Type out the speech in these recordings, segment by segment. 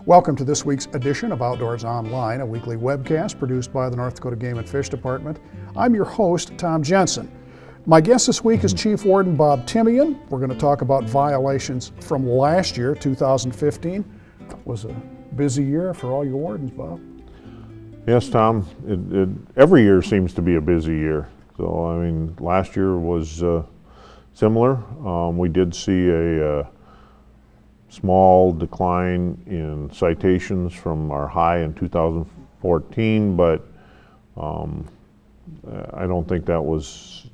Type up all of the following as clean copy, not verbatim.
Welcome to this week's edition of Outdoors Online, a weekly webcast produced by the North Dakota Game and Fish Department. I'm your host, Tom Jensen. My guest this week is Chief Warden Bob Timian. We're going to talk about violations from last year, 2015. It was a busy year for all your wardens, Bob. Yes, Tom. Every year seems to be a busy year. So, I mean, last year was similar. We did see a small decline in citations from our high in 2014, but I don't think that was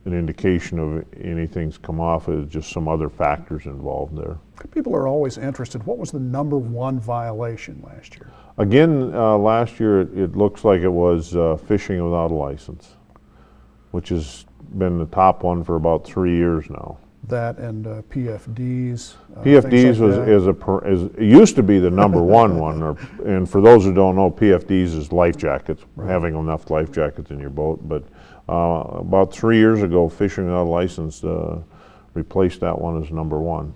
an indication of anything's come off. It's just some other factors involved there. People are always interested. What was the number one violation last year? Again, last year it looks like it was fishing without a license, which has been the top one for about 3 years now. That and PFDs. PFDs it used to be the number one, and for those who don't know, PFDs is life jackets, right. Having enough life jackets in your boat. But about 3 years ago, fishing without a license replaced that one as number one.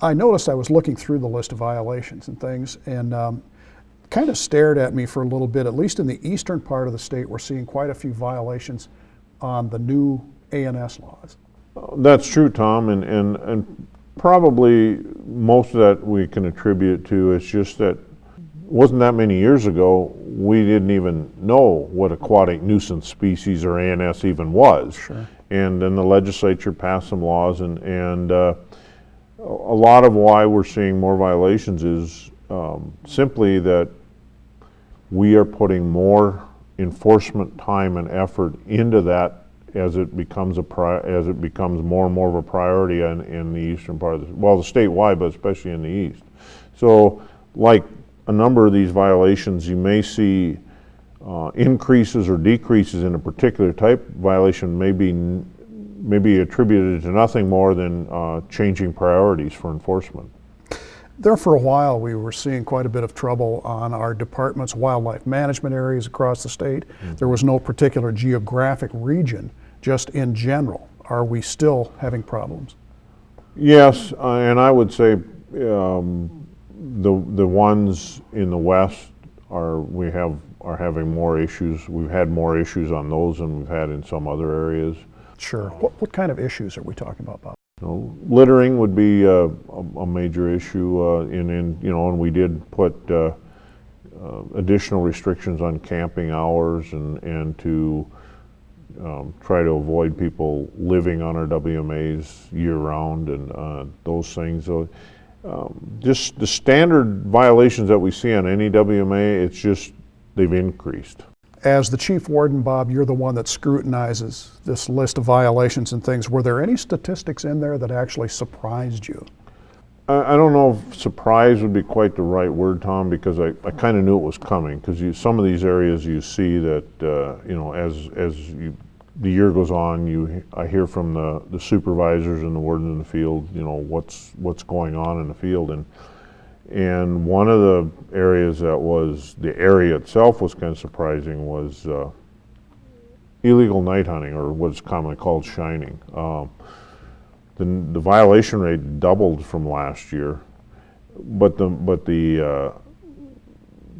I noticed I was looking through the list of violations and things, and kind of stared at me for a little bit. At least in the eastern part of the state, we're seeing quite a few violations on the new ANS laws. That's true, Tom, and probably most of that we can attribute to it's just that wasn't that many years ago we didn't even know what aquatic nuisance species or ANS even was. Sure. And then the legislature passed some laws, and a lot of why we're seeing more violations is simply that we are putting more enforcement time and effort into that as it becomes more and more of a priority in the eastern part of the statewide, but especially in the east. So, like a number of these violations, you may see increases or decreases in a particular type violation may be attributed to nothing more than changing priorities for enforcement. There for a while we were seeing quite a bit of trouble on our department's wildlife management areas across the state. Mm-hmm. There was no particular geographic region, just in general. Are we still having problems? Yes, and I would say the ones in the west are having more issues. We've had more issues on those than we've had in some other areas. Sure. What kind of issues are we talking about, Bob? Littering would be a major issue, and we did put additional restrictions on camping hours and to try to avoid people living on our WMAs year-round and those things. So just the standard violations that we see on any WMA, it's just they've increased. As the Chief Warden, Bob, you're the one that scrutinizes this list of violations and things. Were there any statistics in there that actually surprised you? I don't know if surprise would be quite the right word, Tom, because I kind of knew it was coming. Because some of these areas you see that as the year goes on, I hear from the supervisors and the wardens in the field, what's going on in the field, and one of the areas that was the area itself was kind of surprising was illegal night hunting, or what's commonly called shining. The violation rate doubled from last year, but the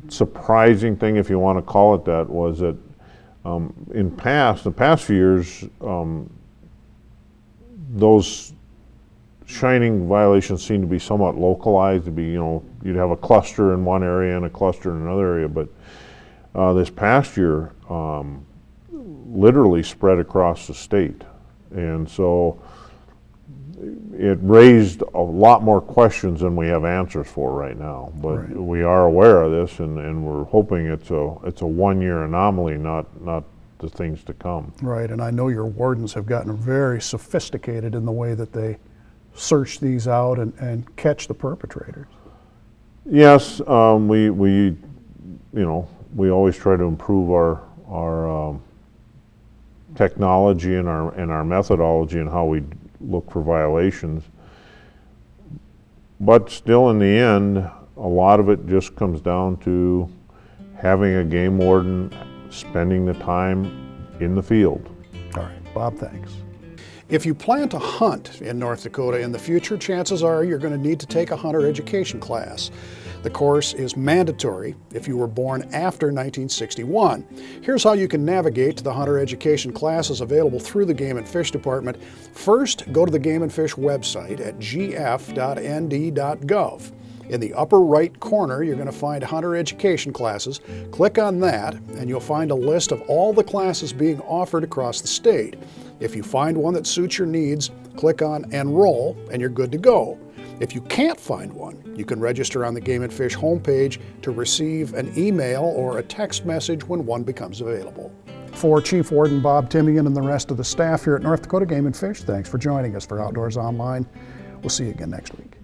surprising thing, if you want to call it that, was that in the past few years, those shining violations seem to be somewhat localized. To be, you'd have a cluster in one area and a cluster in another area, but this past year, literally spread across the state, and so it raised a lot more questions than we have answers for right now. But right. We are aware of this, and we're hoping it's a one-year anomaly, not the things to come. Right, and I know your wardens have gotten very sophisticated in the way that they search these out and catch the perpetrators. Yes, we always try to improve our technology and our methodology and how we look for violations. But still, in the end, a lot of it just comes down to having a game warden spending the time in the field. All right, Bob, thanks. If you plan to hunt in North Dakota in the future, chances are you're going to need to take a hunter education class. The course is mandatory if you were born after 1961. Here's how you can navigate to the hunter education classes available through the Game and Fish Department. First, go to the Game and Fish website at gf.nd.gov. In the upper right corner, you're going to find hunter education classes. Click on that, and you'll find a list of all the classes being offered across the state. If you find one that suits your needs, click on Enroll, and you're good to go. If you can't find one, you can register on the Game and Fish homepage to receive an email or a text message when one becomes available. For Chief Warden Bob Timian and the rest of the staff here at North Dakota Game and Fish, thanks for joining us for Outdoors Online. We'll see you again next week.